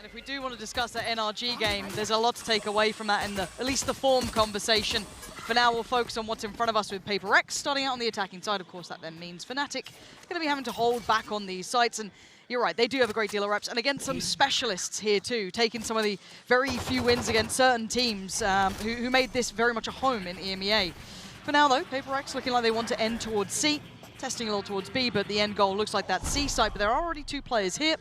And if we do want to discuss that NRG game, there's a lot to take away from that in at least the form conversation. For now, we'll focus on what's in front of us with pert starting out on the attacking side. Of course, that then means Fnatic going to be having to hold back on these sites. And you're right, they do have a great deal of reps. And again, some specialists here too, taking some of the very few wins against certain teams who made this very much a home in EMEA. For now, though, pert looking like they want to end towards C, testing a little towards B, but the end goal looks like that C site. But there are already 2 players here.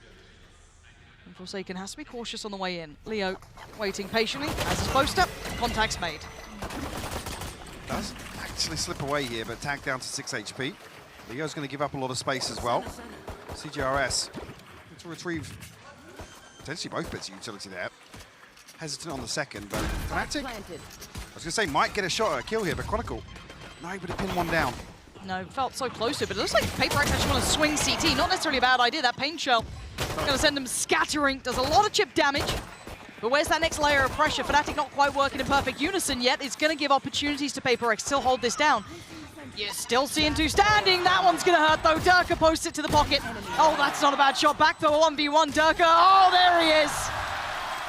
Forsaken has to be cautious on the way in. Leo waiting patiently as his Boaster. Contact's made. Does actually slip away here, but tagged down to 6 HP. Leo's going to give up a lot of space as well. cgrs to retrieve potentially both bits of utility there. Hesitant on the second, but Fnatic, I was going to say, might get a shot at a kill here, but Chronicle, no, able to pin one down. No, felt so close to it, but it looks like pert actually want to swing CT. Not necessarily a bad idea. That pain shell going to send him scattering. Does a lot of chip damage. But where's that next layer of pressure? Fnatic not quite working in perfect unison yet. It's going to give opportunities to pert to still hold this down. You're still seeing 2 standing. That one's going to hurt, though. Derke posts it to the pocket. Oh, that's not a bad shot. Back to a 1v1. Derke. Oh, there he is.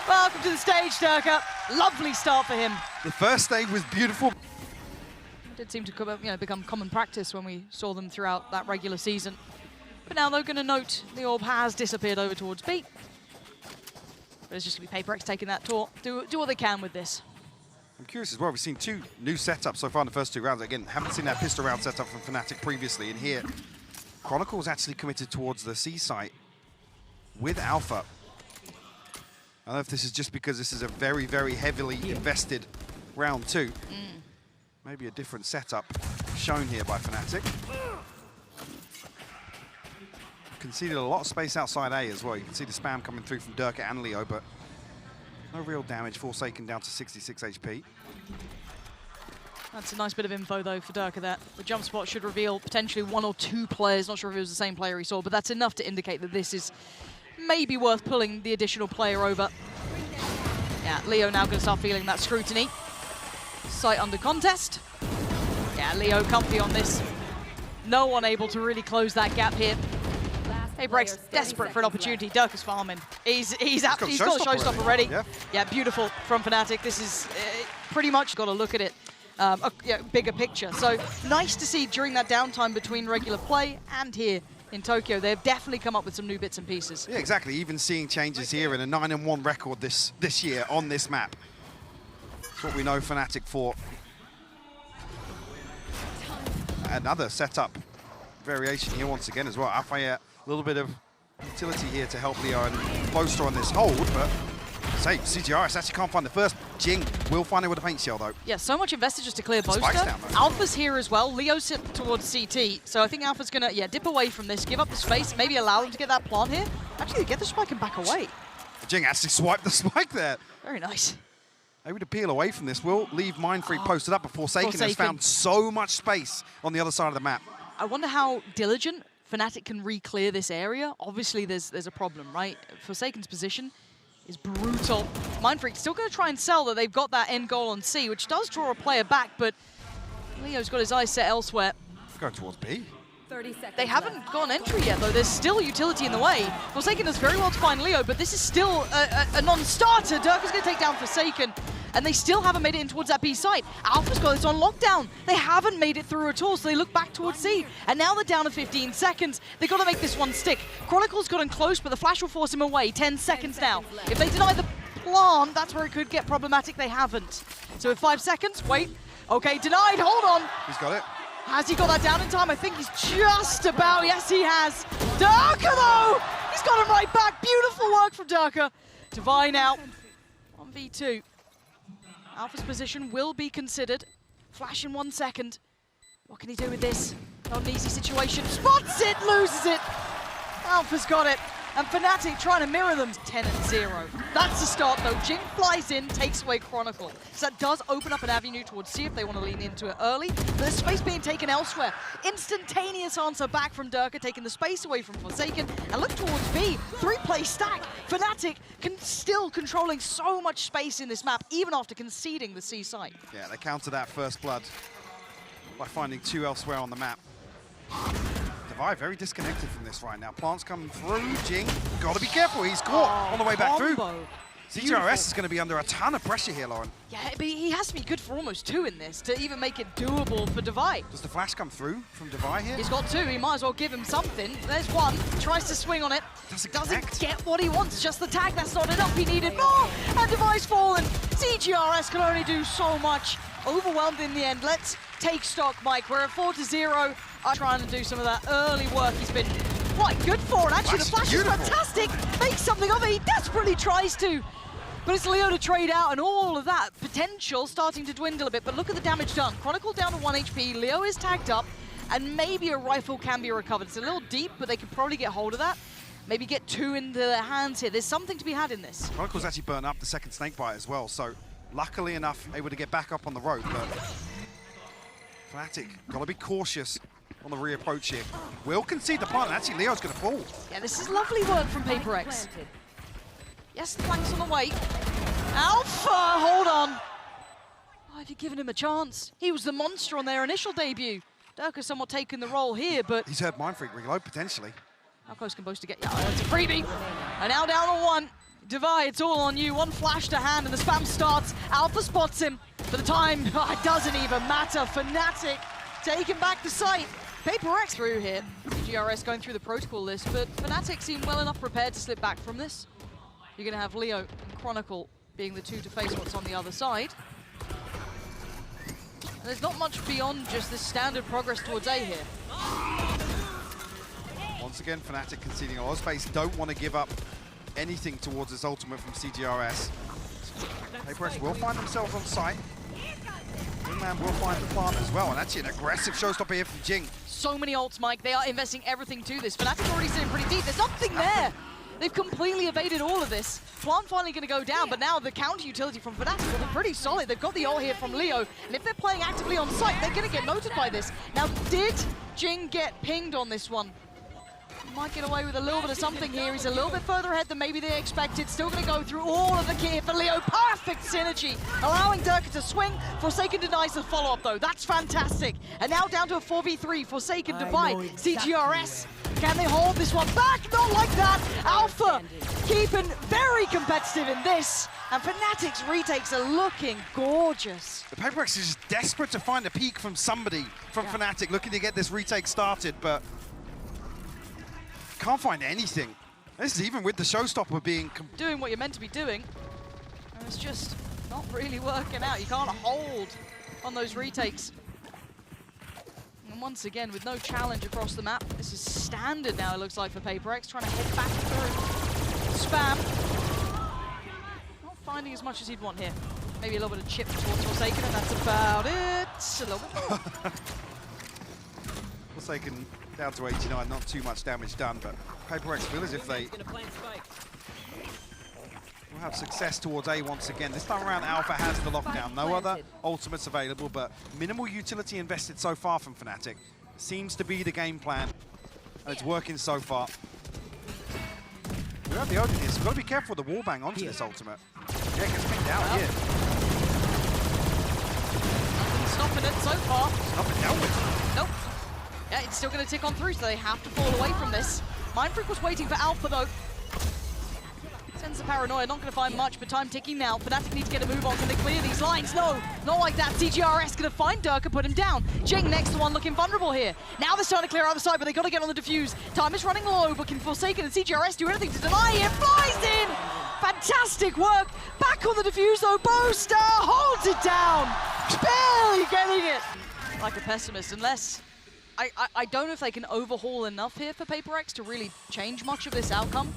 Welcome to the stage, Derke. Lovely start for him. The first stage was beautiful. It did seem to become common practice when we saw them throughout that regular season. But now they're going to note the orb has disappeared over towards B. But it's just going to be pert taking that tour. Do what they can with this. I'm curious as well, we've seen 2 new setups so far in the first 2 rounds. Again, haven't seen that pistol round setup from Fnatic previously. And here, Chronicle's actually committed towards the C site with Alpha. I don't know if this is just because this is a very, very heavily invested round 2. Maybe a different setup shown here by Fnatic. Conceded a lot of space outside A as well. You can see the spam coming through from Derke and Leo, but no real damage. Forsaken down to 66 HP. That's a nice bit of info, though, for Derke there. The jump spot should reveal potentially 1 or 2 players. Not sure if it was the same player he saw, but that's enough to indicate that this is maybe worth pulling the additional player over. Yeah, Leo now going to start feeling that scrutiny. Sight under contest. Yeah, Leo comfy on this. No one able to really close that gap here. pert desperate for an opportunity. Derke's farming. He's got a showstopper already. Yeah, beautiful from Fnatic. This is pretty much got to look at it. Bigger picture. So nice to see during that downtime between regular play and here in Tokyo, they've definitely come up with some new bits and pieces. Yeah, exactly. Even seeing changes here in a 9-1 record this year on this map. That's what we know Fnatic for. Another setup variation here once again as well. Alfajer, a little bit of utility here to help Leo and Boaster on this hold, but same. cgrs actually can't find the first. Jinggg will find it with a paint shell, though. Yeah, so much invested just to clear Boaster. Alpha's here as well. Leo's sit towards CT, so I think Alpha's going to dip away from this, give up the space, maybe allow them to get that plant here. Actually, get the spike and back away. Jinggg actually swiped the spike there. Very nice. Able to peel away from this. We'll leave mindfreak posted up, but Forsaken has found so much space on the other side of the map. I wonder how diligent Fnatic can re-clear this area. Obviously, there's a problem, right? Forsaken's position is brutal. mindfreak still going to try and sell that they've got that end goal on C, which does draw a player back, but Leo's got his eyes set elsewhere. Going towards B. They haven't got an entry yet, though. There's still utility in the way. Forsaken does very well to find Leo, but this is still a non-starter. Derke's going to take down Forsaken, and they still haven't made it in towards that B site. Alpha's got this on lockdown. They haven't made it through at all, so they look back towards C. And now they're down to 15 seconds. They've got to make this one stick. Chronicle's gotten close, but the flash will force him away. 10 seconds now. If they deny the plant, that's where it could get problematic. They haven't. So with 5 seconds, wait. Okay, denied, hold on. He's got it. Has he got that down in time? I think he's just about, yes he has. Derke though! He's got him right back. Beautiful work from Derke. Divine out on V2. Alpha's position will be considered. Flash in 1 second. What can he do with this? Not an easy situation. Spots it, loses it. Alpha's got it. And Fnatic trying to mirror them. 10-0. That's the start though. Jinggg flies in, takes away Chronicle. So that does open up an avenue towards C if they want to lean into it early. But there's space being taken elsewhere. Instantaneous answer back from Derke, taking the space away from Forsaken. And look towards B. 3-play stack. Fnatic still controlling so much space in this map, even after conceding the C site. Yeah, they counter that first blood by finding 2 elsewhere on the map. Daveeys very disconnected from this right now. Plants coming through. Jinggg, gotta be careful. He's caught on the way back through. cgrs is going to be under a ton of pressure here, Lauren. Yeah, but he has to be good for almost 2 in this to even make it doable for Daveeys. Does the flash come through from Daveeys here? He's got 2. He might as well give him something. There's 1. Tries to swing on it. Doesn't get what he wants. Just the tag. That's not enough. He needed more. And Daveeys fallen. cgrs can only do so much. Overwhelmed in the end. Let's take stock, Mike. We're at 4-0. I'm trying to do some of that early work. He's been quite good for it. Actually, the flash is fantastic. Makes something of it. He desperately tries to. But it's Leo to trade out, and all of that potential starting to dwindle a bit. But look at the damage done. Chronicle down to 1 HP. Leo is tagged up, and maybe a rifle can be recovered. It's a little deep, but they could probably get hold of that. Maybe get 2 into their hands here. There's something to be had in this. Chronicle's actually burnt up the second snakebite as well, so luckily enough, able to get back up on the road. But Fnatic, gotta be cautious on the reapproach here. Will concede the plant, and actually Leo's gonna fall. Yeah, this is lovely work from pert. Yes, the flank's on the way. Alpha, hold on. Why have you given him a chance? He was the monster on their initial debut. Derke somewhat taking the role here, but... He's heard mindfreak reload, potentially. How close can Boaster get? Yeah, it's a freebie. And now down on 1. Daveeys, it's all on you. 1 flash to hand, and the spam starts. Alpha spots him. For the time, it doesn't even matter. Fnatic taking back the site. pert through here. cgrs going through the protocol list, but Fnatic seem well enough prepared to slip back from this. You're going to have Leo and Chronicle being the 2 to face what's on the other side. And there's not much beyond just this standard progress towards A here. Once again, Fnatic conceding a lot of space. Don't want to give up anything towards this ultimate from cgrs. pert will find themselves on site. Wingman will find the plant as well, and actually an aggressive showstopper here from Jinggg. So many ults, Mike. They are investing everything to this. Fnatic already sitting pretty deep. There's nothing there. They've completely evaded all of this. Plant finally going to go down, but now the counter utility from Fnatic will be pretty solid. They've got the ult here from Leo, and if they're playing actively on site, they're going to get noted by this. Now, did Jinggg get pinged on this one? Might get away with a little bit of something here. He's a little bit further ahead than maybe they expected. Still going to go through all of the kit for Leo. Perfect synergy, allowing Derke to swing. Forsaken denies the follow-up, though. That's fantastic. And now down to a 4v3. Forsaken Daveeys. cgrs. Can they hold this one back? Not like that. Alpha keeping very competitive in this. And Fnatic's retakes are looking gorgeous. The pert is just desperate to find a peek from somebody from Fnatic, looking to get this retake started, but can't find anything. This is even with the showstopper being... Doing what you're meant to be doing, and it's just not really working out. You can't hold on those retakes. And once again, with no challenge across the map, this is standard now, it looks like, for pert. Trying to head back through. Spam. Not finding as much as he'd want here. Maybe a little bit of chip towards Forsaken, and that's about it. A little bit more. Forsaken down to 89, not too much damage done, but pert feel as if they will have success towards A once again. This time around, Alpha has the lockdown. No other ultimates available, but minimal utility invested so far from Fnatic. Seems to be the game plan, and it's working so far. We have the Odin here, so we've got to be careful with the wallbang onto this ultimate. Yeah, gets picked out here. Stopping it so far. It's not been dealt with. Nope. Yeah, it's still going to tick on through, so they have to fall away from this. mindfreak was waiting for Alpha, though. Sends the paranoia, not going to find much, but time ticking now. Fnatic need to get a move on. Can they clear these lines? No, not like that. cgrs going to find Derke, put him down. Jinggg next one looking vulnerable here. Now they're starting to clear out the side, but they got to get on the defuse. Time is running low, but can Forsaken and cgrs do anything to deny it? Flies in! Fantastic work. Back on the defuse, though. Boaster holds it down. Barely getting it. Like a pessimist, unless... I don't know if they can overhaul enough here for pert to really change much of this outcome.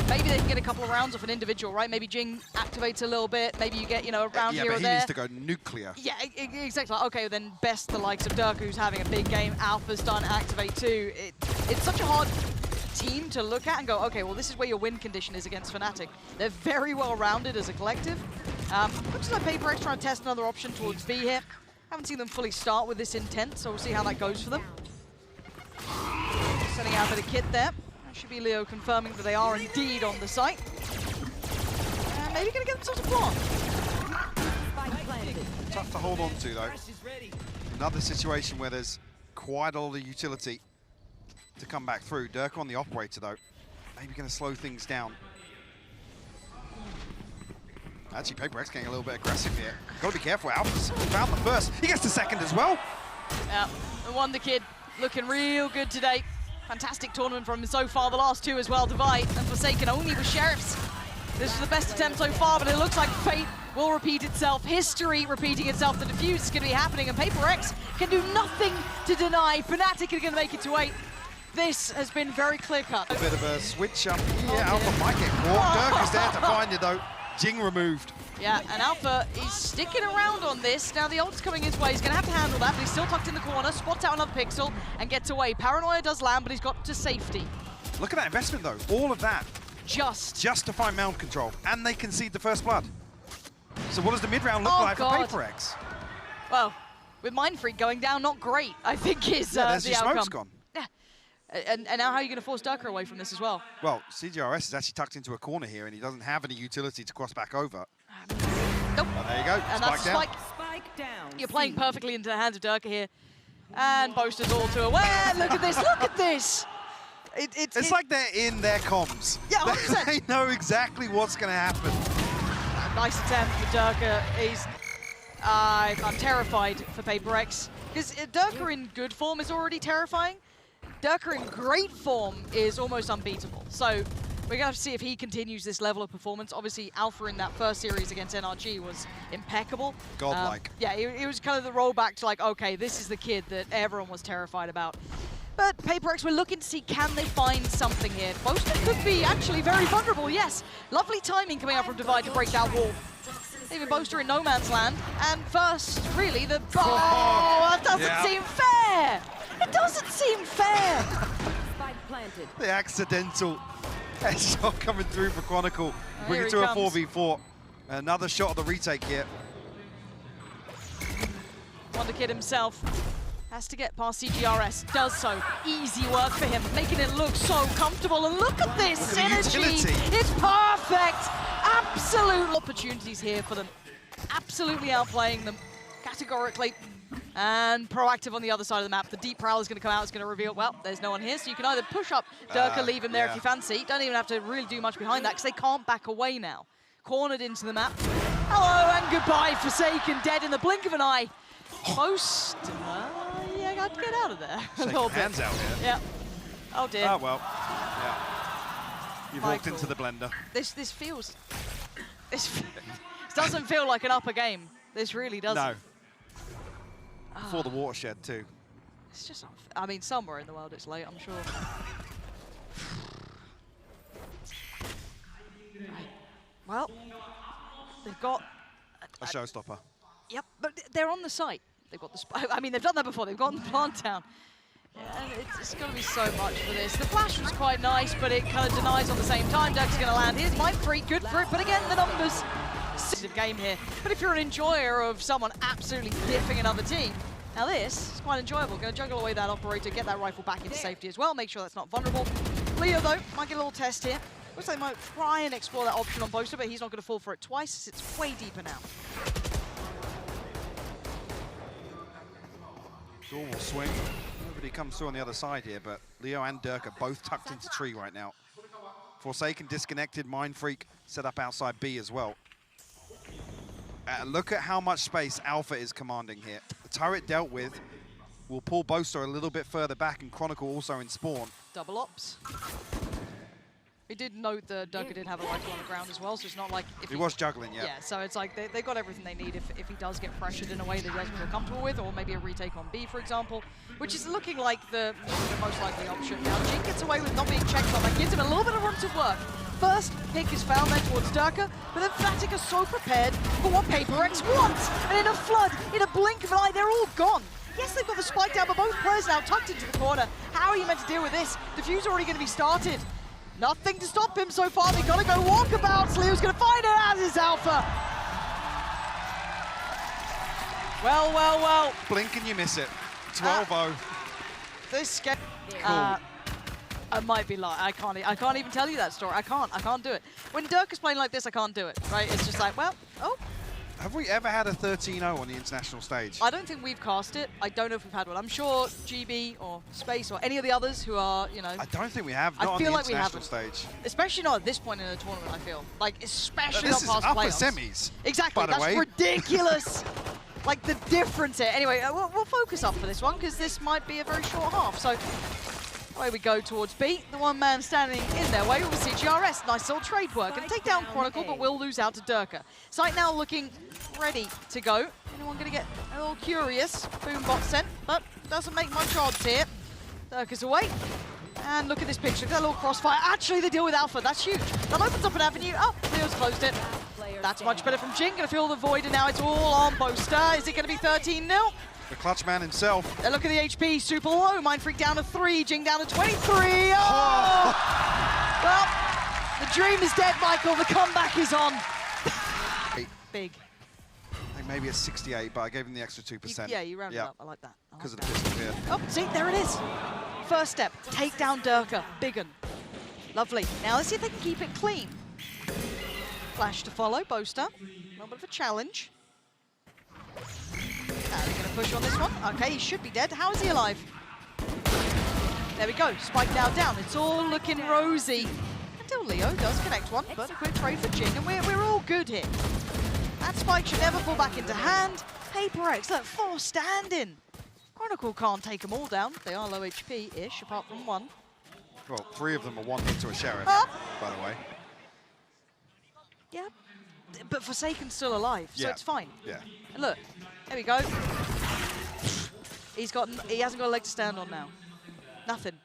Maybe they can get a couple of rounds off an individual, right? Maybe Jinggg activates a little bit. Maybe you get, you know, a round here or there. Yeah, but he needs to go nuclear. Yeah, exactly. Okay, then best the likes of Derke, who's having a big game. Alpha's done activate too. It's such a hard team to look at and go, okay, well, this is where your win condition is against Fnatic. They're very well rounded as a collective. Looks like pert trying to test another option towards B here. Haven't seen them fully start with this intent, so we'll see how that goes for them. Setting out a bit of kit there. That should be Leo confirming that they are indeed on the site. And maybe going to get themselves a plant. Tough to hold on to, though. Another situation where there's quite a lot of utility. to come back through. Derke on the operator, though. Maybe going to slow things down. Actually, pert getting a little bit aggressive here. Got to be careful. Alpha's found the first. He gets the second as well. Yeah, the Wonder Kid looking real good today. Fantastic tournament from him so far. The last two as well, Daveeys and Forsaken only with Sheriffs. This was the best attempt so far, but it looks like fate will repeat itself. History repeating itself. The defuse is going to be happening, and pert can do nothing to deny. Fnatic are going to make it to 8. This has been very clear-cut. A bit of a switch up here. Alpha might get caught. Derke is there to find it, though. Jinggg removed. Yeah, and Alpha is sticking around on this. Now the ult's coming his way. He's going to have to handle that, but he's still tucked in the corner. Spots out another pixel and gets away. Paranoia does land, but he's got to safety. Look at that investment, though. All of that. Just to find mound control. And they concede the first blood. So what does the mid-round look like for pert? Well, with mindfreak going down, not great, I think is there's the your outcome. smoke's gone. Yeah. And now how are you going to force Derke away from this as well? Well, cgrs is actually tucked into a corner here, and he doesn't have any utility to cross back over. Nope. Oh, there you go. And Spike down. Spike down. You're playing perfectly into the hands of Derke here. And Boaster's all too aware. Look at this, look at this. It's like they're in their comms. Yeah, 100%. They know exactly what's going to happen. Nice attempt for Derke. I'm terrified for pert. Because Derke in good form is already terrifying. Derke in great form is almost unbeatable. So we're going to have to see if he continues this level of performance. Obviously, Alpha in that first series against NRG was impeccable. Godlike. Yeah, it was kind of the rollback to like, okay, this is the kid that everyone was terrified about. But pert, we're looking to see, can they find something here? Boaster could be actually very vulnerable, yes. Lovely timing coming out from Daveeys to break that wall. Leaving Boaster in no man's land. And first, really, the... Oh, that doesn't seem fair! It doesn't seem fair! Spike planted. The accidental headshot coming through for Chronicle. Bring it to a 4v4. Another shot of the retake here. Wonder Kid himself has to get past cgrs. Does so. Easy work for him, making it look so comfortable. And look at this synergy. It's perfect. Absolute opportunities here for them. Absolutely outplaying them, categorically. And proactive on the other side of the map. The deep prowl is going to come out. It's going to reveal, well, there's no one here. So you can either push up Derke, leave him there if you fancy. Don't even have to really do much behind that because they can't back away now. Cornered into the map. Hello and goodbye, Forsaken. Dead in the blink of an eye. Boaster, yeah, I'd get out of there a little bit. Hands out here. Yeah. Oh dear. Oh well. Yeah. You've walked into the blender. This feels. This doesn't feel like an upper game. This really doesn't. No. For the watershed too. It's just. I mean, somewhere in the world it's late, I'm sure. Right. Well, they've got a showstopper. Yep, but they're on the site. They've got the. I mean, they've done that before. They've gotten the plant down. Yeah, it's going to be so much for this. The flash was quite nice, but it kind of denies on the same time. Derke's going to land. Here's mindfreak, good for it, but again, the numbers. Game here. But if you're an enjoyer of someone absolutely diffing another team, now this is quite enjoyable. Going to juggle away that operator, get that rifle back into safety as well. Make sure that's not vulnerable. Leo, though, might get a little test here. Looks like they might try and explore that option on Boaster, but he's not going to fall for it twice. It's way deeper now. Door will swing. Nobody comes through on the other side here, but Leo and Derke are both tucked into tree right now. Forsaken disconnected, mindfreak set up outside B as well. Look at how much space Alpha is commanding here. The turret dealt with will pull Boaster a little bit further back, and Chronicle also in spawn. Double ops. We did note that Derke did have a rifle on the ground as well, so it's not like... if he was juggling, yeah. Yeah, so it's like they've got everything they need if he does get pressured in a way that he doesn't feel comfortable with, or maybe a retake on B, for example, which is looking like the most likely option. Now, Jinggg gets away with not being checked on. That gives him a little bit of room to work. First pick is found then towards Derke, but then Fnatic are so prepared for what pert wants. And in a flood, in a blink of an eye, they're all gone. Yes, they've got the spike down, but both players now tucked into the corner. How are you meant to deal with this? Diffuse already going to be started. Nothing to stop him so far. They've got to go walkabouts. Leo's going to find it, as is Alpha. Well, well, well. Blink and you miss it. 12-0. This game. Cool. I might be lying. I can't even tell you that story. I can't do it. When Derke is playing like this, I can't do it. Right? It's just like, well, oh. Have we ever had a 13-0 on the international stage? I don't think we've cast it. I don't know if we've had one. I'm sure GB or Space or any of the others who are, you know. I don't think we have. Not I feel on the like we international haven't. stage. Especially not at this point in the tournament, I feel. Like, especially This not is past upper playoffs. semis. Exactly, by the that's way. ridiculous. Like, the difference here. Anyway, we'll focus up for this one, because this might be a very short half. So, away we go towards B. The one man standing in their way was cgrs. Nice little trade work. And take down Chronicle, but will lose out to Derke. Sight now looking ready to go. Anyone going to get a little curious? Boom bot sent, but doesn't make much odds here. Derke's away. And look at this picture. Look at that little crossfire. Actually, they deal with Alpha. That's huge. That opens up an avenue. Oh, Leo's closed it. That's much better from Jinggg. Going to fill the void, and now it's all on Boaster. Is it going to be 13-0? The clutch man himself. Look at the HP, super low. Mindfreak down to 3, Jinggg down to 23. Oh! Well, the dream is dead, Michael. The comeback is on. Big. I think maybe it's 68, but I gave him the extra 2%. Yeah, you rounded up. I like that. Because of the pistol here. Oh, see, there it is. First step, take down Derke. Big un. Lovely. Now let's see if they can keep it clean. Flash to follow, Boaster. A little bit of a challenge. Now they're going to push on this one. Okay, he should be dead. How is he alive? There we go. Spike now down. It's all looking rosy. Until Leo does connect one, but a quick trade for Jinggg, and we're all good here. That spike should never fall back into hand. PaperX, look, 4 standing. Chronicle can't take them all down. They are low HP-ish, apart from one. Well, 3 of them are 1 hit to a sheriff, by the way. Yeah, but Forsaken's still alive, so it's fine. Yeah. And look, there we go. He hasn't got a leg to stand on now. Nothing.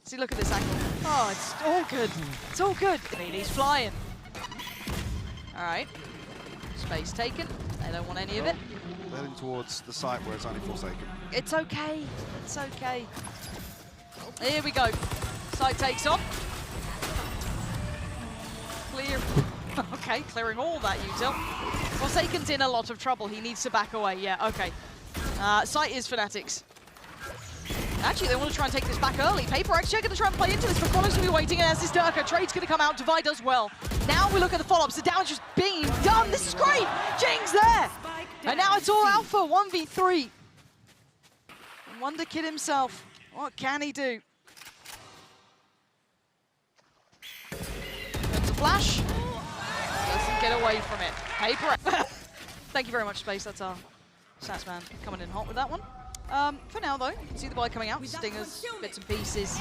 See, look at this angle. Oh, it's all good. It's all good. I mean, he's flying. All right. Space taken. They don't want any of it. Heading towards the site where it's only Forsaken. It's okay. It's okay. Here we go. Site takes on. Clear. Okay, clearing all that util. Forsaken's in a lot of trouble. He needs to back away. Yeah, okay. Site is Fnatic's. Actually, they want to try and take this back early. PaperX are going to try and play into this, but Chronicle's going to be waiting, and as is Derke, trade's going to come out. Divide does well. Now we look at the follow-ups. The damage is being done. This is great. Jingg's there. And now it's all Alpha, 1v3. Wonder Kid himself. What can he do? There's a flash. Doesn't get away from it. PaperX. Thank you very much, Space. That's our stats man coming in hot with that one. For now, though, you can see the buy coming out. Stingers, bits and pieces.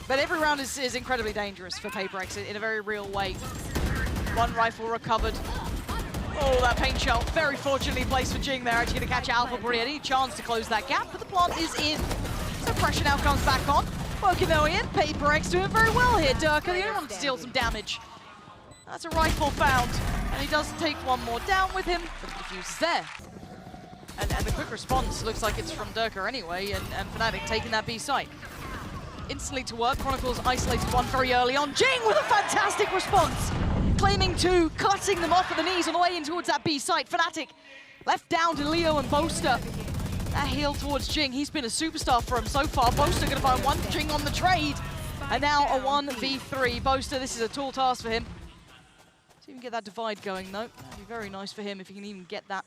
But every round is incredibly dangerous for PaperX in a very real way. 1 rifle recovered. Oh, that paint shell. Very fortunately placed for Jinggg there. Actually going to catch Alpha Bria. Any chance to close that gap, but the plant is in. So pressure now comes back on. Working their way in. PaperX doing very well here. Derke, the only one to deal some damage. That's a rifle found. And he does take one more down with him, but the defuse is there. And the quick response looks like it's from Derke anyway, and Fnatic taking that B site. Instantly to work, Chronicle's isolated one very early on. Jinggg with a fantastic response! Claiming 2, cutting them off at the knees on the way in towards that B site. Fnatic left down to Leo and Boaster. That heal towards Jinggg, he's been a superstar for him so far. Boaster gonna find one, Jinggg on the trade. And now a 1v3. Boaster, this is a tall task for him. To even get that divide going though, that'd be very nice for him if he can even get that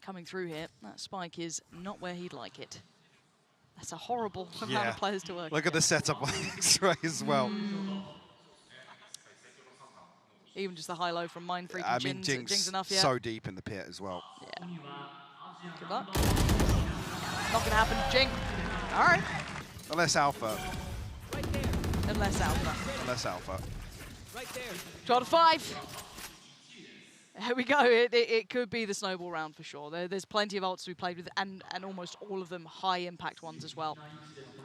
coming through here. That spike is not where he'd like it. That's a horrible amount of players to work. Look at the setup on X-Ray as well. Even just the high-low from mindfreak I and mean, Jingg's enough, yeah. so deep in the pit as well. Yeah. Good luck. Not gonna happen, Jinggg. All right. Unless Alpha. Unless Alpha. Unless Alpha. 12 to 5. Here we go. It could be the snowball round for sure. There's plenty of ults to be played with, and almost all of them high-impact ones as well.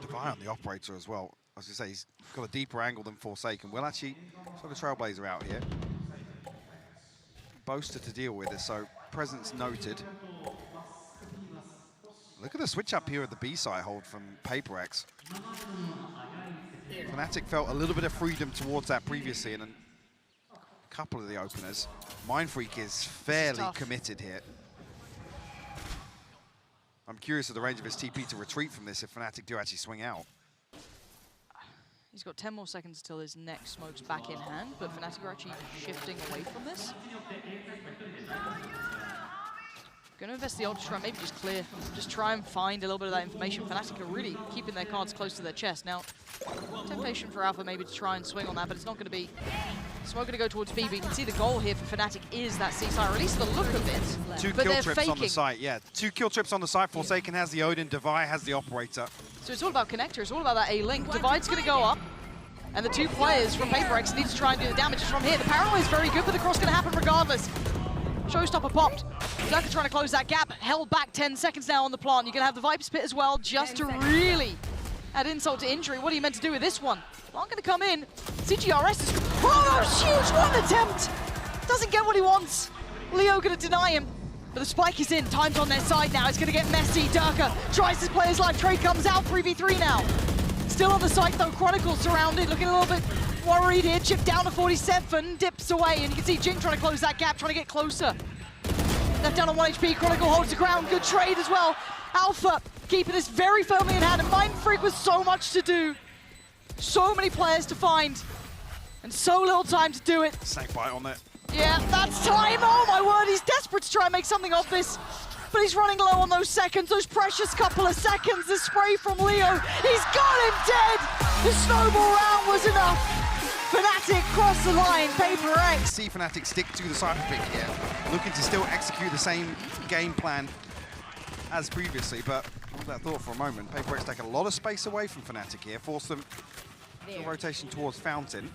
Divide on the operator as well. I was going to say, he's got a deeper angle than Forsaken. Well, actually, so the Trailblazer out here. Boaster to deal with it, so presence noted. Look at the switch up here at the B side hold from PaperX. Fnatic felt a little bit of freedom towards that previously in a couple of the openers. mindfreak is fairly committed here. I'm curious of the range of his TP to retreat from this if Fnatic do actually swing out. He's got 10 more seconds till his next smoke's back in hand, but Fnatic are actually shifting away from this. Going to invest the ult to try and maybe just clear, just try and find a little bit of that information. Fnatic are really keeping their cards close to their chest. Now, temptation for Alpha maybe to try and swing on that, but it's not going to be. Smoke going to go towards B, but you can see the goal here for Fnatic is that C side, or at least the look of it. 2 but kill they're trips faking. on the site, yeah. 2 kill trips on the site. Forsaken has the Odin, Daveeys has the Operator. So it's all about connector, it's all about that A-link. Divide's going to go up, and the 2 players from PaperX need to try and do the damage from here. The paranoia is very good, but the cross going to happen regardless. Showstopper popped. Derke trying to close that gap, held back 10 seconds now on the plant. You're going to have the Viper Spit as well, just to really add insult to injury. What are you meant to do with this one? Plant going to come in. cgrs is... Oh, that was huge! One attempt! Doesn't get what he wants. Leo going to deny him. But the spike is in. Time's on their side now. It's going to get messy. Derke tries to play his life. Trade comes out. 3v3 now. Still on the site though. Chronicle surrounded. Looking a little bit worried here. Chip down to 47. Dips away. And you can see Jinggg trying to close that gap. Trying to get closer. Left down on 1 HP. Chronicle holds the ground. Good trade as well. Alpha keeping this very firmly in hand. And mindfreak with so much to do. So many players to find. And so little time to do it. Snake bite on it. Yeah, that's time. Oh my word, he's desperate to try and make something of this. But he's running low on those seconds, those precious couple of seconds. The spray from Leo, he's got him dead. The snowball round was enough. Fnatic cross the line, PaperX. See Fnatic stick to the cypher pick here, looking to still execute the same game plan as previously, but hold that thought for a moment. PaperX take a lot of space away from Fnatic here, force them to rotation towards Fountain.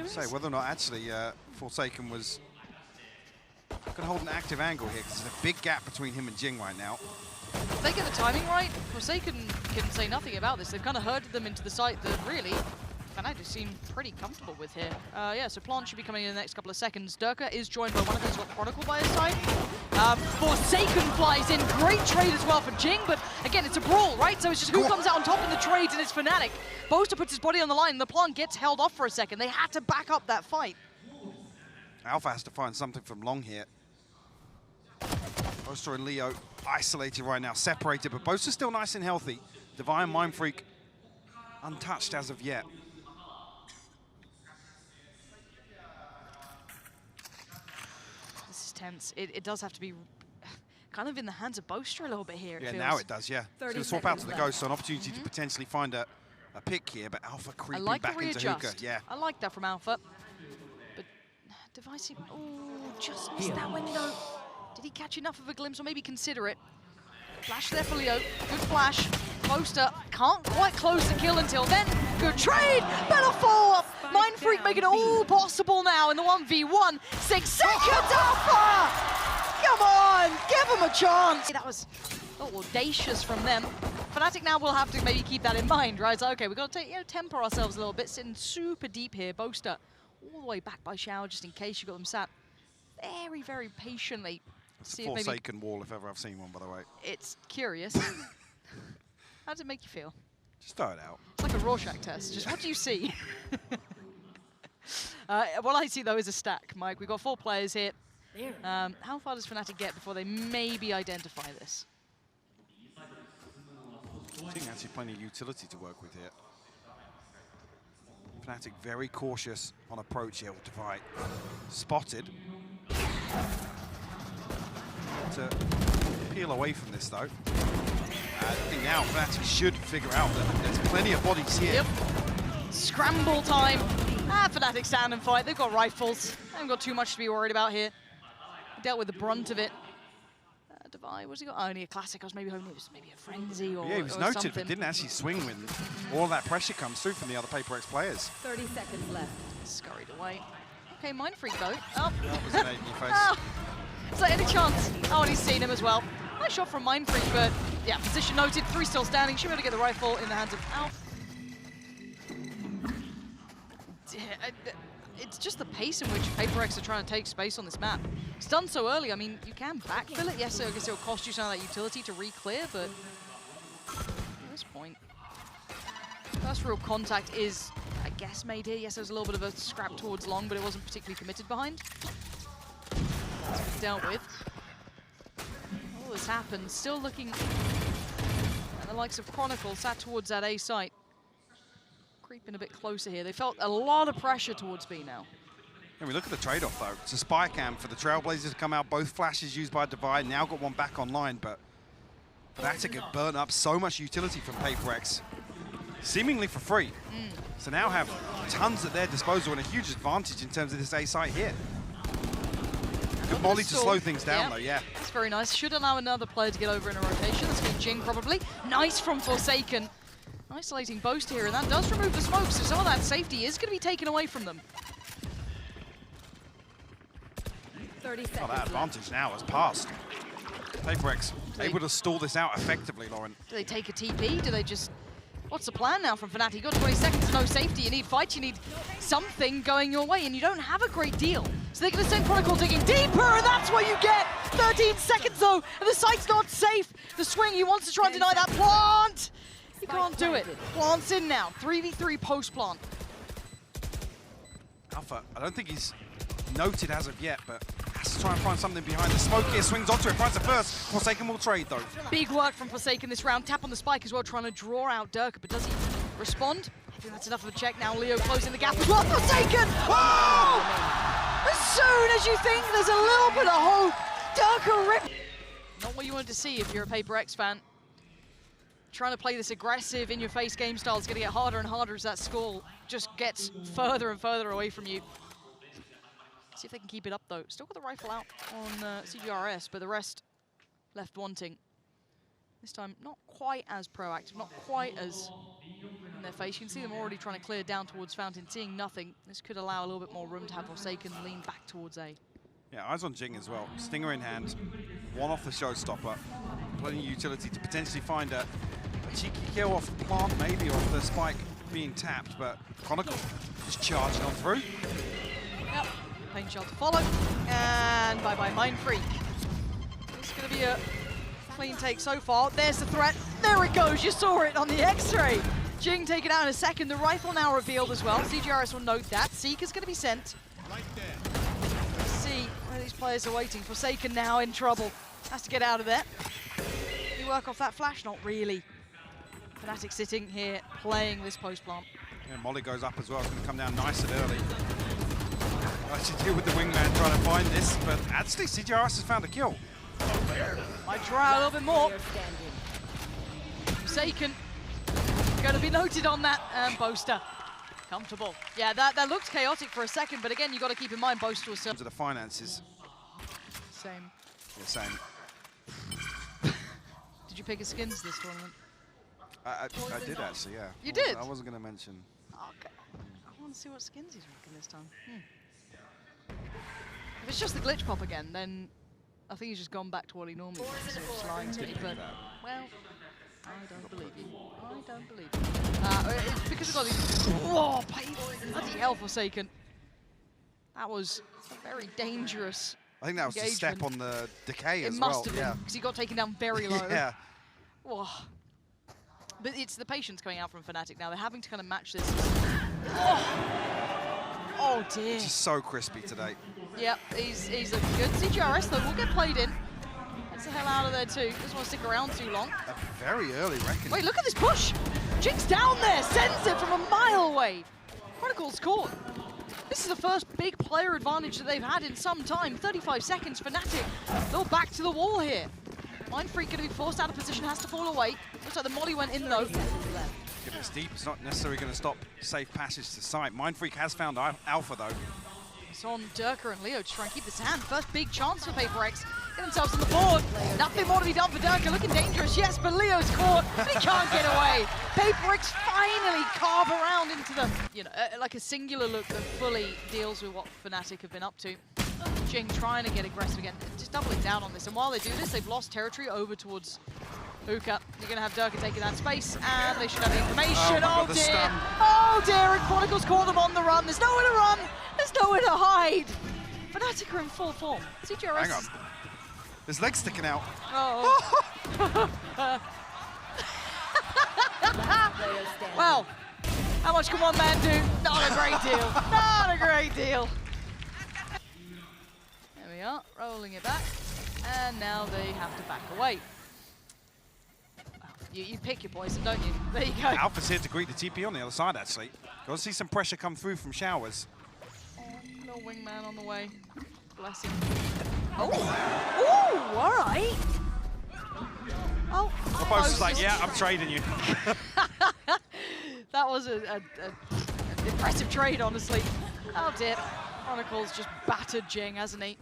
Say whether or not actually Forsaken was going to hold an active angle here, because there's a big gap between him and Jinggg right now. If they get the timing right, Forsaken can say nothing about this. They've kind of herded them into the site that really Fnatic seem pretty comfortable with here. Yeah, so Plant should be coming in the next couple of seconds. Derke is joined by one of these, got Chronicle by his side. Forsaken flies in, great trade as well for Jinggg, but again, it's a brawl, right? So it's just who comes out on top in the trades, and it's Fnatic. Boaster puts his body on the line, and the Plant gets held off for a second. They had to back up that fight. Alpha has to find something from long here. Boaster and Leo isolated right now, separated, but Boaster's still nice and healthy. Daveeys and mindfreak untouched as of yet. This is tense. It does have to be kind of in the hands of Boaster a little bit here. Yeah, now it does, yeah. He's going to swap out to the Ghost, so an opportunity to potentially find a pick here, but Alpha creeping back into hookah. Yeah. I like that from Alpha. But Daveeys, oh, just missed that window. Did he catch enough of a glimpse, or maybe consider it? Flash there for Leo. Good flash. Boaster can't quite close the kill until then. Good trade. Better follow-up. mindfreak making it all possible now in the 1v1. 6 seconds, Alpha! Come on, give him a chance. That was audacious from them. Fnatic now will have to maybe keep that in mind, right? So, okay, we've got to temper ourselves a little bit. Sitting super deep here. Boaster all the way back by Shower, just in case you got them sat very, very patiently. It's a Forsaken wall, if ever I've seen one, by the way. It's curious. How does it make you feel? Just throw it out. It's like a Rorschach test. Just what do you see? What I see, though, is a stack, Mike. We've got 4 players here. How far does Fnatic get before they maybe identify this? I think actually plenty of utility to work with here. Fnatic very cautious on approach here with Daveeys. Spotted. To peel away from this, though. I think now Fnatic should figure out that there's plenty of bodies here. Yep. Scramble time. Fnatic stand and fight. They've got rifles. They haven't got too much to be worried about here. Dealt with the brunt of it. Daveeys, what's he got? Oh, only a classic. I was maybe hoping it was maybe a frenzy or he was or noted, something. but didn't actually swing when all that pressure comes through from the other PaperX players. 30 seconds left. Scurried away. Okay, mindfreak though. Oh. That was an 8 in your face. Oh. Is there any chance? Oh, and he's seen him as well. Nice shot from mindfreak, but yeah, position noted. 3 still standing. Should be able to get the rifle in the hands of Alf. It's just the pace in which PaperX are trying to take space on this map. It's done so early. I mean, you can backfill it. Yes, I guess it'll cost you some of that utility to re-clear, but at this point, first real contact is, I guess, made here. Yes, there was a little bit of a scrap towards long, but it wasn't particularly committed behind. That's been dealt with. All this happened. Still looking. the likes of Chronicle sat towards that A site. Creeping a bit closer here. They felt a lot of pressure towards B now. And we look at the trade-off, though. It's a spy cam for the Trailblazers to come out. Both flashes used by Divide. Now got one back online, but Fnatic have burnt up so much utility from PaperX, seemingly for free. So now have tons at their disposal and a huge advantage in terms of this A site here. Good molly to slow things down, though, yeah. That's very nice. Should allow another player to get over in a rotation. That's going to be Jinggg, probably. Nice from Forsaken. Isolating Boaster here, and that does remove the smoke, so some of that safety is going to be taken away from them. 30 seconds. Oh, that advantage now has passed. PaperX able to stall this out effectively, Lauren. Do they take a TP? Do they just... What's the plan now from Fnatic? You've got 20 seconds, no safety. You need fight, you need something going your way, and you don't have a great deal. So they're going to send Chronicle digging deeper, and that's what you get! 13 seconds, though, and the site's not safe. The swing, he wants to try and deny that plant! You can't do it. Plant's in now. 3v3 post-plant. Alpha, I don't think he's noted as of yet, but has to try and find something behind the smoke here. Swings onto it, finds it first. Forsaken will trade, though. Big work from Forsaken this round. Tap on the spike as well, trying to draw out Derke, but does he respond? I think that's enough of a check now. Leo closing the gap as well. Forsaken! Oh! As soon as you think there's a little bit of hope, Derke rip. Not what you wanted to see if you're a PaperX fan. Trying to play this aggressive, in-your-face game style is going to get harder and harder as that score just gets further and further away from you. See if they can keep it up, though. Still got the rifle out on cgrs, but the rest left wanting. This time, not quite as proactive, not quite as in their face. You can see them already trying to clear down towards Fountain, seeing nothing. This could allow a little bit more room to have Forsaken lean back towards A. Yeah, eyes on Jinggg as well. Stinger in hand, one off the showstopper. Plenty of utility to potentially find a cheeky kill off the plant, maybe, off the spike being tapped, but Chronicle just charging on through. Yep, pain shot to follow, and bye-bye mindfreak. It's going to be a clean take so far. There's the threat. There it goes. You saw it on the X-ray. Jinggg taken out in a second. The rifle now revealed as well. cgrs will note that. Seek is going to be sent. Right there. Let's see where these players are waiting. Forsaken now in trouble. Has to get out of there. You work off that flash? Not really. Fnatic sitting here playing this post plant. Yeah, molly goes up as well. It's going to come down nice and early. I should deal with the wingman trying to find this, but actually cgrs has found a kill. Might try a little bit more. Forsaken going to be noted on that, and Boaster comfortable. Yeah, that looked chaotic for a second, but again, you got to keep in mind Boaster was In terms of the finances, same. yeah, same. Did you pick his skins this tournament? I did actually, yeah. You did? I wasn't going to mention. Okay. I want to see what skins he's rocking this time. If it's just the glitch pop again, then I think he's just gone back to what he normally does. So just lying to me, but well, I don't believe you. I don't believe you. It's because of all these. Whoa, bloody hell, Forsaken. That was a very dangerous. I think that was the step on the decay as It well. must have been, because he got taken down very low. Yeah. Whoa. But it's the patience coming out from Fnatic now. They're having to kind of match this. Oh dear. It's just so crispy today. Yep, he's looking good. cgrs though will get played in. Gets the hell out of there too. Doesn't want to stick around too long. A very early reckoning. Wait, look at this push. Jingg's down there, sends it from a mile away. Chronicle's caught. This is the first big player advantage that they've had in some time. 35 seconds, Fnatic. They're back to the wall here. mindfreak going to be forced out of position, has to fall away. Looks like the molly went in though. If it's deep, it's not necessarily going to stop safe passage to site. mindfreak has found Alpha though. It's on Derke and Leo to try and keep this hand. First big chance for PaperX. Get themselves on the board. Nothing more to be done for Derke. Looking dangerous, yes, but Leo's caught. He can't get away. PaperX finally carve around into the, like a singular look that fully deals with what Fnatic have been up to. Jinggg trying to get aggressive again, just doubling down on this. And while they do this, they've lost territory over towards Hookah. You're going to have Derke taking that space, and they should have the information. Oh dear. stun. Oh dear, and Chronicle's caught them on the run. There's nowhere to run. There's nowhere to hide. Fnatic are in full form. cgrs. Hang on. His leg's sticking out. Oh. Well, how much can one man do? Not a great deal. Not a great deal. There we are, rolling it back. And now they have to back away. Wow, You pick your poison, don't you? There you go. Alpha's here to greet the TP on the other side, actually. Got to see some pressure come through from Showers. Oh, little wingman on the way. Bless him. Oh, all right. Oh, Boaster's like, yeah, I'm trading you. That was an impressive trade, honestly. Oh dear. Chronicle's just battered Jinggg, hasn't he?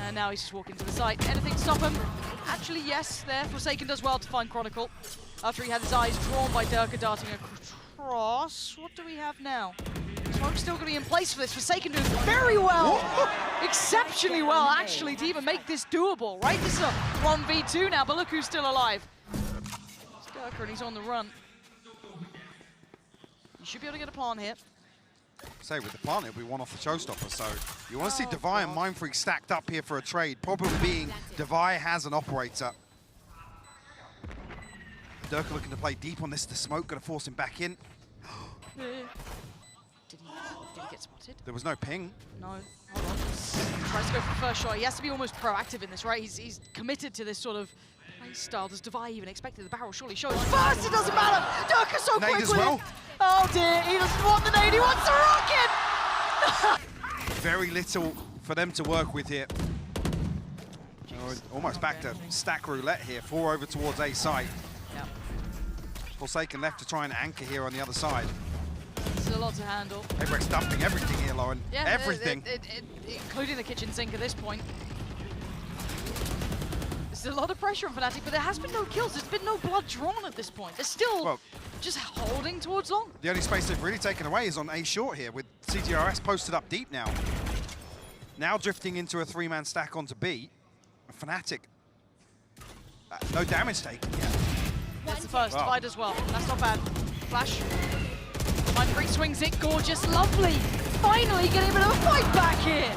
And now he's just walking to the side. Anything to stop him? Actually, yes, there. Forsaken does well to find Chronicle. After he had his eyes drawn by Derke darting across. What do we have now? Smoke's still going to be in place for this. Forsaken doing very well. Exceptionally well, actually, to even make this doable, right? This is a 1v2 now, but look who's still alive. It's Derke, and he's on the run. You should be able to get a plant here. Say, with the plant, it'll be one off the showstopper, so you want to see Daveeys and mindfreak stacked up here for a trade. Problem being, Daveeys has an operator. Derke looking to play deep on this. The smoke going to force him back in. Did he get spotted? There was no ping. No. Hold on. Tries to go for the first shot. He has to be almost proactive in this, right? He's committed to this sort of play style. Does Daveeys even expect the barrel surely shows first? It doesn't matter. Derke so Nade quick as with well. it. Oh dear, he doesn't want the nade, he wants the rocket! Very little for them to work with here. Almost back to stack roulette here. 4 over towards A site. Yeah. Forsaken left to try and anchor here on the other side. This is a lot to handle. Abrex's dumping everything here, Lauren. Yeah, everything. Including the kitchen sink at this point. There's a lot of pressure on Fnatic, but there has been no kills. There's been no blood drawn at this point. They're still just holding towards long. The only space they've really taken away is on A short here, with cgrs posted up deep now. Now drifting into a 3-man stack onto B. Fnatic. No damage taken yet. That's the first. Divide as well. That's not bad. Flash. mindfreak swings it. Gorgeous. Lovely. Finally getting a bit of a fight back here.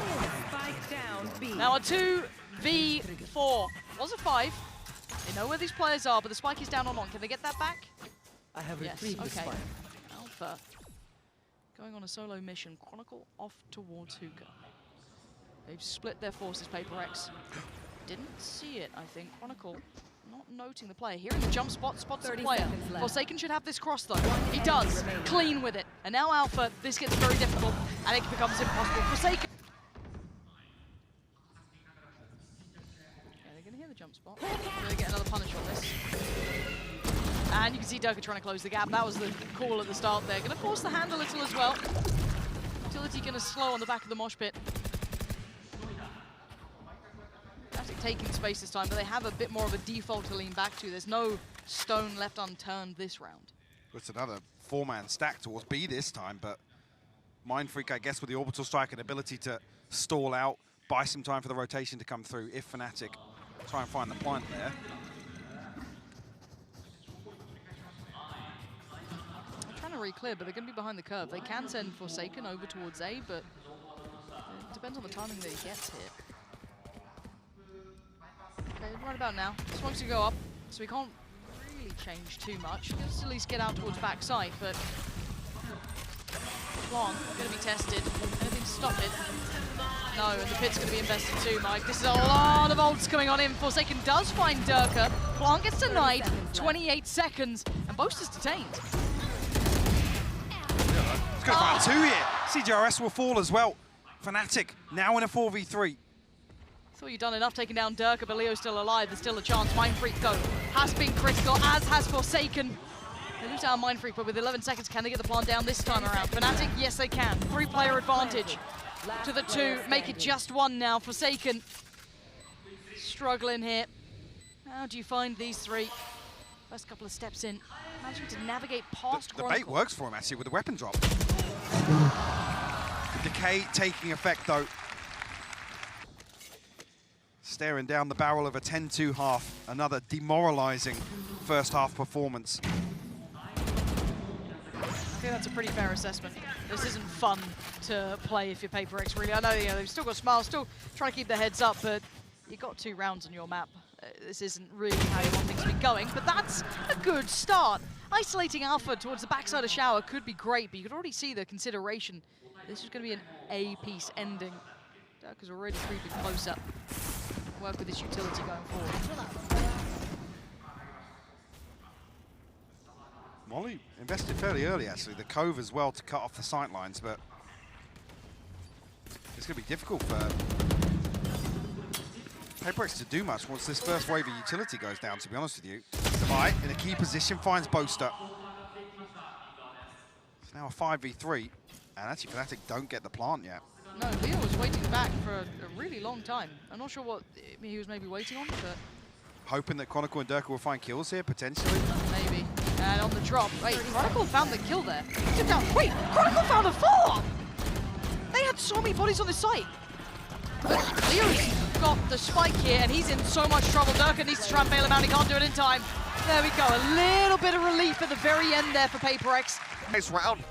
Now a 2v4. Was a 5. They know where these players are, but the spike is down on long. Can they get that back? I have retrieved the spike. Alpha going on a solo mission. Chronicle off towards hookah. They've split their forces, PaperX. Didn't see it, I think. Chronicle not noting the player. Hearing the jump spot, spots the player. Forsaken should have this cross though. He does. Clean with it. And now Alpha, this gets very difficult, and it becomes impossible. Forsaken. Jump spot. Really get another punish on this. And you can see Derke trying to close the gap. That was the call at the start there. Going to force the hand a little as well. Utility going to slow on the back of the mosh pit. Fnatic taking space this time, but they have a bit more of a default to lean back to. There's no stone left unturned this round. It's another 4-man stack towards B this time, but mindfreak, I guess, with the orbital strike and ability to stall out, buy some time for the rotation to come through if Fnatic try and find the plant there. They're trying to re-clear, but they're going to be behind the curve. They can send Forsaken over towards A, but it depends on the timing that he gets here. Okay, right about now. Smokes to go up, so we can't really change too much. Let's at least get out towards backside, but plant going to be tested. Anything to stop it? No, and the pit's going to be invested too, Mike. This is a lot of ults coming on in. Forsaken does find Derke. Plant gets denied. 28 seconds, and Boaster's detained. It's going to find 2 here. cgrs will fall as well. Fnatic now in a 4v3. Thought you'd done enough taking down Derke, but Leo's still alive. There's still a chance. mindfreak, though, has been critical, as has Forsaken. They lose out mindfreak, but with 11 seconds, can they get the plant down this time around? Fnatic, yes, they can. 3-player advantage. To the 2, make it just 1 now. Forsaken struggling here. How do you find these 3? First couple of steps in, managing to navigate past The bait works for him, actually, with the weapon drop. Decay taking effect, though. Staring down the barrel of a 10-2 half. Another demoralizing first half performance. I think that's a pretty fair assessment. This isn't fun to play if you're PaperX, really. I know, they've still got smiles, still trying to keep their heads up, but you've got 2 rounds on your map. This isn't really how you want things to be going, but that's a good start. Isolating Alpha towards the backside of Shower could be great, but you could already see the consideration. This is going to be an A-piece ending. Derke's already creeping closer. Work with this utility going forward. Molly invested fairly early, actually. The Cove as well to cut off the sight lines, but it's going to be difficult for payper to do much once this first wave of utility goes down, to be honest with you. Zellsis in a key position finds Boaster. It's now a 5v3, and actually Fnatic don't get the plant yet. No, Leo was waiting back for a really long time. I'm not sure what he was maybe waiting on, but... Hoping that Chronicle and Derke will find kills here, potentially. Maybe. And on the drop, wait, Chronicle found the kill there. Sit down. Wait, Chronicle found a follow-up! They had so many bodies on the site. But Leo's got the spike here, and he's in so much trouble. Derke needs to try and bail him out. He can't do it in time. There we go. A little bit of relief at the very end there for payper. Nice round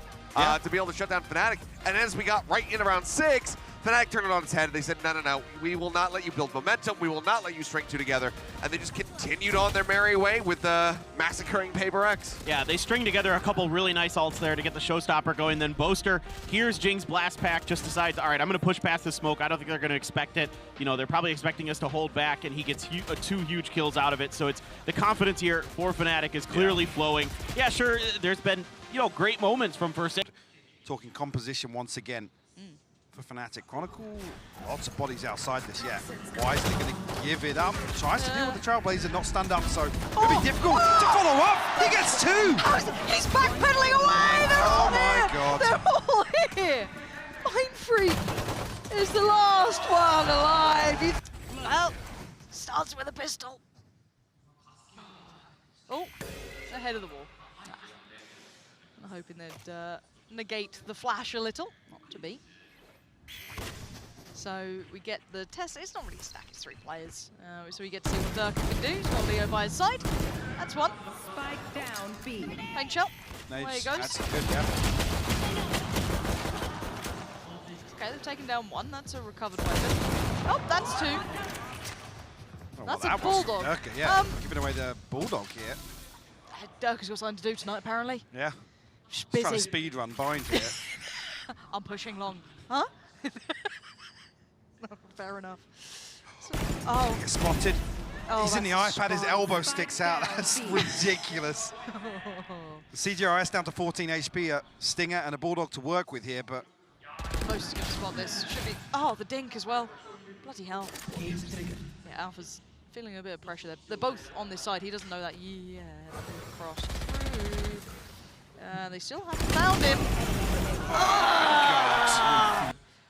to be able to shut down Fnatic. And as we got right in around 6, Fnatic turned it on its head. They said, no, we will not let you build momentum. We will not let you string two together. And they just continued on their merry way with massacring payper. Yeah, they string together a couple really nice ults there to get the showstopper going. Then Boaster hears Jingg's blast pack, just decides, all right, I'm going to push past the smoke. I don't think they're going to expect it. You know, they're probably expecting us to hold back, and he gets 2 huge kills out of it. So it's the confidence here for Fnatic is clearly flowing. Yeah, sure, there's been, great moments from first. Talking composition once again. For Fnatic. Chronicle, lots of bodies outside this, yeah. Wisely going to give it up. Tries to deal with the Trailblazer, not stand up, so it'll be difficult to follow up. He gets 2! He's backpedaling away! They're all my here! God. They're all here! Mindfreak is the last one alive. Well, starts with a pistol. Oh, ahead of the wall. I'm hoping they'd negate the flash a little. Not to be. So we get the test. It's not really a stack, it's 3 players. So we get to see what Derke can do. He's got Leo by his side. That's one. Spike down B. Paint shot. Nice. There he goes. That's good, yeah. Okay, they've taken down 1. That's a recovered weapon. Oh, that's 2. Oh, That's well, a bulldog. Derke, yeah. Giving away the bulldog here. Derke's got something to do tonight, apparently. Yeah. Just Trying to busy. speed run bind here. I'm pushing long. Huh? Fair enough. So, Gets spotted. Oh, He's in the that's iPad, his fun. elbow sticks out. That's ridiculous. The CGRS down to 14 HP, a Stinger and a Bulldog to work with here, but... Most is going to spot this. Should be. Oh, the dink as well. Bloody hell. Yeah, Alpha's feeling a bit of pressure there. They're both on this side. He doesn't know that. Yeah, cross through. They still haven't found him.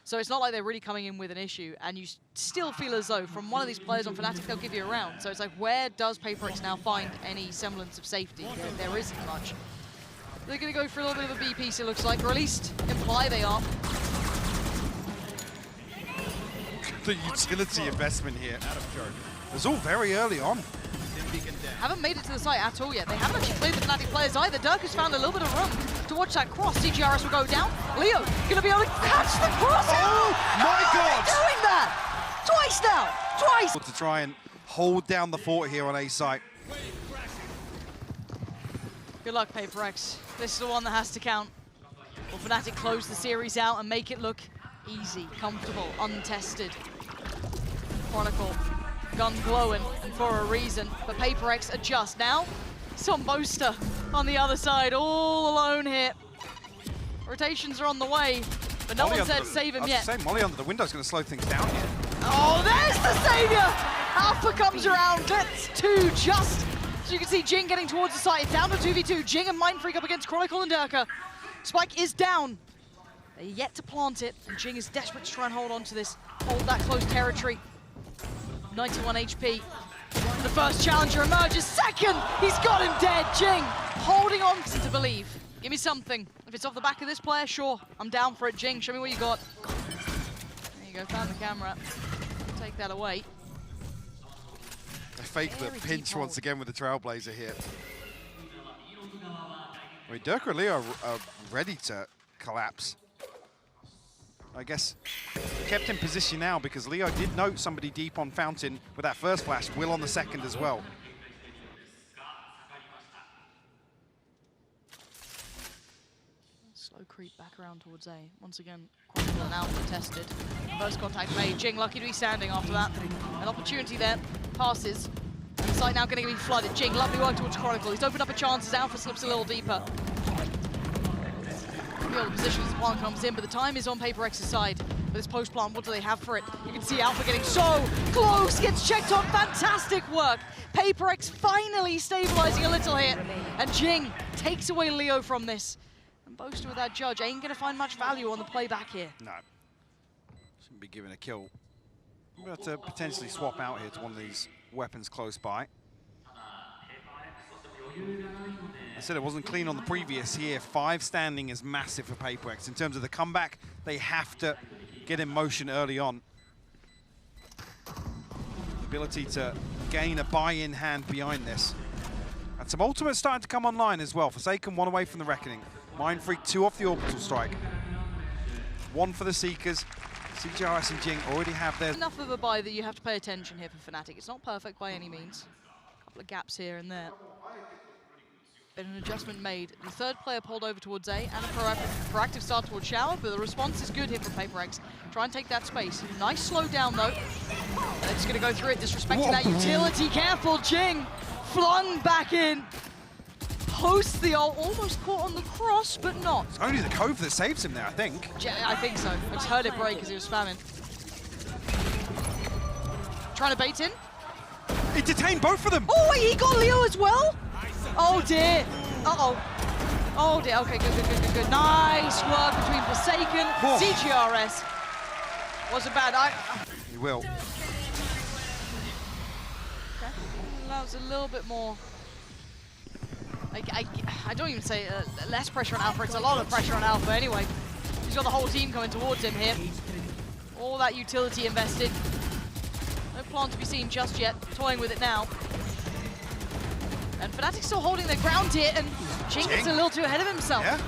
So it's not like they're really coming in with an issue, and you still feel as though from one of these players on Fnatic, they'll give you a round. So it's like, where does payper now find any semblance of safety? There isn't much. They're going to go for a little bit of a B piece, it looks like, or at least imply they are. The utility investment here. It's all very early on. Haven't made it to the site at all yet. They haven't actually played the Fnatic players either. Derke's found a little bit of room to watch that cross. CGRS will go down. Leo going to be able to catch the cross. Oh my God! Doing that twice now. Twice. To try and hold down the fort here on A site. Good luck, payper. This is the one that has to count. Will Fnatic close the series out and make it look easy, comfortable, untested? Chronicle. Gun glowing, and for a reason, but payper adjust now. It's on Boaster on the other side, all alone here. Rotations are on the way, but no one said save him yet. Molly under the window is going to slow things down here. Oh, there's the savior! Alpha comes around, gets 2 just. So you can see Jinggg getting towards the site. It's down to 2v2. Jinggg and mindfreak up against Chronicle and Derke. Spike is down. They're yet to plant it, and Jinggg is desperate to try and hold on to this, hold that close territory. 91 HP. The first challenger emerges. Second, he's got him dead. Jinggg holding on to believe. Give me something. If it's off the back of this player, sure, I'm down for it. Jinggg, show me what you got. There you go, found the camera. Take that away. They fake the pinch once again with the Trailblazer here. I mean, Derke and Leo are ready to collapse. I guess kept in position now because Leo did note somebody deep on Fountain with that first flash, Will on the second as well. Slow creep back around towards A. Once again, Chronicle and Alpha tested. First contact made. Jinggg lucky to be standing after that. An opportunity there. Passes. site now going to be flooded. Jinggg, lovely work towards Chronicle. He's opened up a chance as Alpha slips a little deeper. The position as the plant comes in, but the time is on PaperX's side. With this post plant, what do they have for it? You can see Alpha getting so close, gets checked on. Fantastic work. PaperX finally stabilizing a little here. And Jinggg takes away Leo from this. And Boaster with that judge ain't going to find much value on the playback here. No. Shouldn't be given a kill. We're going to have to potentially swap out here to one of these weapons close by. I said it wasn't clean on the previous here. 5 standing is massive for PaperX. In terms of the comeback, they have to get in motion early on. The ability to gain a buy-in hand behind this. And some ultimates starting to come online as well. Forsaken 1 away from the Reckoning. mindfreak 2 off the orbital strike. 1 for the Seekers. cgrs and Jinggg already have theirs. Enough of a buy that you have to pay attention here for Fnatic. It's not perfect by any means. A couple of gaps here and there. Been an adjustment made. The third player pulled over towards A and a proactive start towards Shower, but the response is good here from PaperX. Try and take that space. Nice slow down though. They're just going to go through it, disrespecting that utility. Careful, Jinggg flung back in. Posts the ult, almost caught on the cross, but not. It's only the Cove that saves him there, I think. I think so. I just heard it break as he was spamming. Trying to bait in. It detained both of them. Oh, wait, he got Leo as well? Oh dear. Uh-oh. Oh dear. Okay, good. Nice work between Forsaken, cgrs. Wasn't bad. He will. Okay. Allows a little bit more. I don't even say less pressure on Alpha. It's a lot of pressure on Alpha anyway. He's got the whole team coming towards him here. All that utility invested. No plant to be seen just yet. Toying with it now. And Fnatic's still holding their ground here, and Jinggg is a little too ahead of himself. Yeah.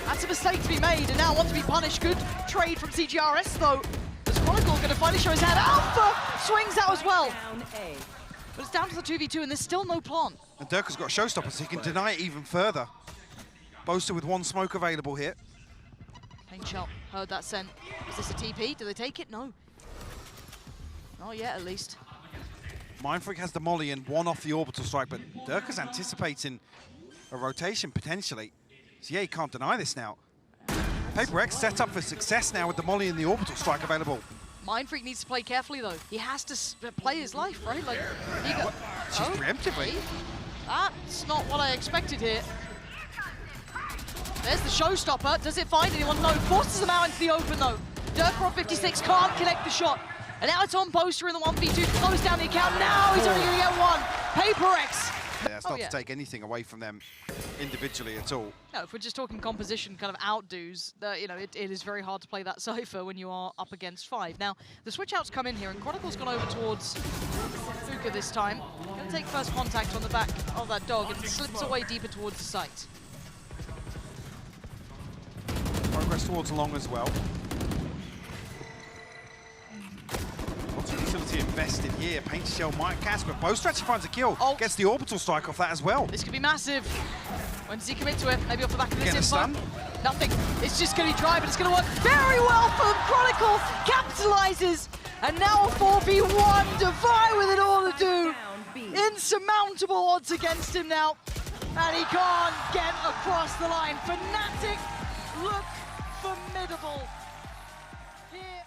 That's a mistake to be made, and now wants to be punished. Good trade from cgrs, though. As Chronicle going to finally show his hand. Alpha swings out as well. But it's down to the 2v2, and there's still no plant. And Derke's got showstoppers, so he can deny it even further. Boaster with 1 smoke available here. Pain Shell heard that scent. Is this a TP? Do they take it? No. Not yet, at least. mindfreak has the molly and 1 off the orbital strike, but Derke's anticipating a rotation potentially. So yeah, he can't deny this now. PaperX set up for success now with the molly and the orbital strike available. mindfreak needs to play carefully though. He has to play his life, right? Like, he got, Just preemptively. That's not what I expected here. There's the showstopper. Does it find anyone? No. Forces them out into the open though. Derke on 56 can't connect the shot. And now it's on Boaster in the 1v2 to close down the account. Now he's only going to get 1. PaperX. Yeah, it's not to take anything away from them individually at all. No, if we're just talking composition kind of outdos, you know, it is very hard to play that Cypher when you are up against 5. Now, the switch outs come in here, and Chronicle's gone over towards Fuka this time. Going to take first contact on the back of that dog, and slips away deeper towards the site. Progress towards long as well. Lots of utility invested here. Paint Shell might cast, but Boaster actually finds a kill. Oh. Gets the orbital strike off that as well. This could be massive. When does he commit to it? Maybe off the back of this info? Stun? Nothing. It's just going to be dry, but it's going to work very well for Chronicle. Capitalizes. And now a 4v1. Defy with it all to do. Insurmountable odds against him now. And he can't get across the line. Fnatic look formidable here.